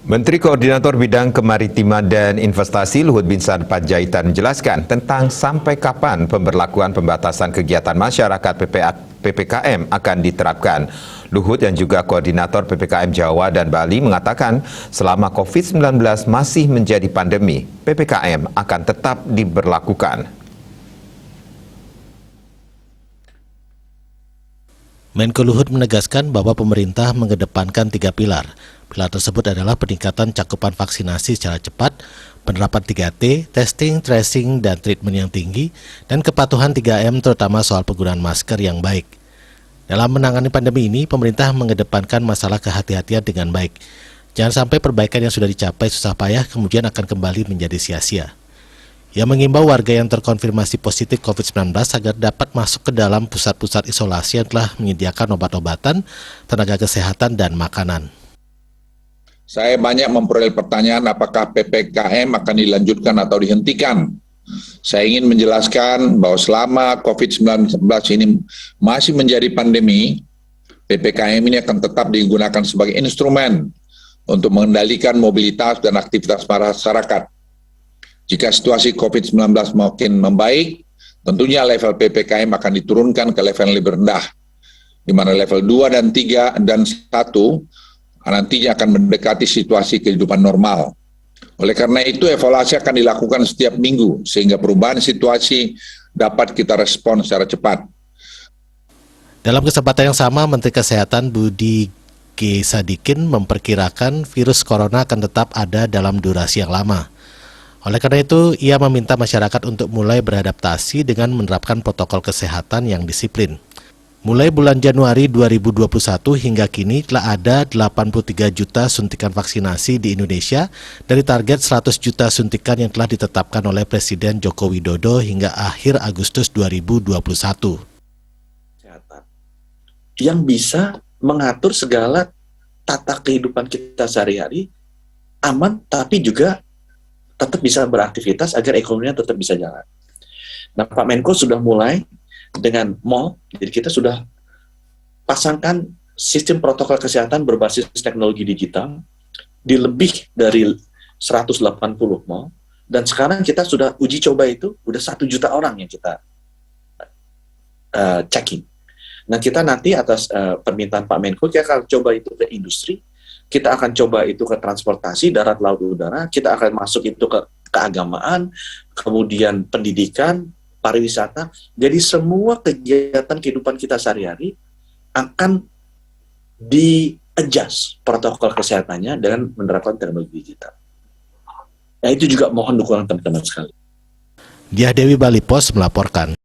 Menteri Koordinator Bidang Kemaritiman dan Investasi Luhut Binsar Panjaitan menjelaskan tentang sampai kapan pemberlakuan pembatasan kegiatan masyarakat PPKM akan diterapkan. Luhut yang juga Koordinator PPKM Jawa dan Bali mengatakan selama COVID-19 masih menjadi pandemi, PPKM akan tetap diberlakukan. Menko Luhut menegaskan bahwa pemerintah mengedepankan 3 pilar. Pilar tersebut adalah peningkatan cakupan vaksinasi secara cepat, penerapan 3T, testing, tracing, dan treatment yang tinggi, dan kepatuhan 3M terutama soal penggunaan masker yang baik. Dalam menangani pandemi ini, pemerintah mengedepankan masalah kehati-hatian dengan baik. Jangan sampai perbaikan yang sudah dicapai susah payah kemudian akan kembali menjadi sia-sia. Ia mengimbau warga yang terkonfirmasi positif COVID-19 agar dapat masuk ke dalam pusat-pusat isolasi yang telah menyediakan obat-obatan, tenaga kesehatan, dan makanan. Saya banyak memperoleh pertanyaan apakah PPKM akan dilanjutkan atau dihentikan. Saya ingin menjelaskan bahwa selama COVID-19 ini masih menjadi pandemi, PPKM ini akan tetap digunakan sebagai instrumen untuk mengendalikan mobilitas dan aktivitas masyarakat. Jika situasi COVID-19 makin membaik, tentunya level PPKM akan diturunkan ke level yang lebih rendah, di mana level 2 dan 3 dan 1 nantinya akan mendekati situasi kehidupan normal. Oleh karena itu, evaluasi akan dilakukan setiap minggu, sehingga perubahan situasi dapat kita respon secara cepat. Dalam kesempatan yang sama, Menteri Kesehatan Budi G. Sadikin memperkirakan virus corona akan tetap ada dalam durasi yang lama. Oleh karena itu, ia meminta masyarakat untuk mulai beradaptasi dengan menerapkan protokol kesehatan yang disiplin. Mulai bulan Januari 2021 hingga kini telah ada 83 juta suntikan vaksinasi di Indonesia dari target 100 juta suntikan yang telah ditetapkan oleh Presiden Joko Widodo hingga akhir Agustus 2021. Yang bisa mengatur segala tata kehidupan kita sehari-hari aman, tapi juga tetap bisa beraktivitas agar ekonominya tetap bisa jalan. Nah, Pak Menko sudah mulai dengan mall, jadi kita sudah pasangkan sistem protokol kesehatan berbasis teknologi digital di lebih dari 180 mall, dan sekarang kita sudah uji coba itu, udah 1 juta orang yang kita checking. Nah, kita nanti atas permintaan Pak Menko, kita akan coba itu ke industri, kita akan coba itu ke transportasi, darat, laut, udara, kita akan masuk itu ke keagamaan, kemudian pendidikan, pariwisata. Jadi semua kegiatan kehidupan kita sehari-hari akan di-adjust protokol kesehatannya dengan menerapkan teknologi digital. Nah, itu juga mohon dukungan teman-teman sekali. Diah Dewi Bali Pos melaporkan.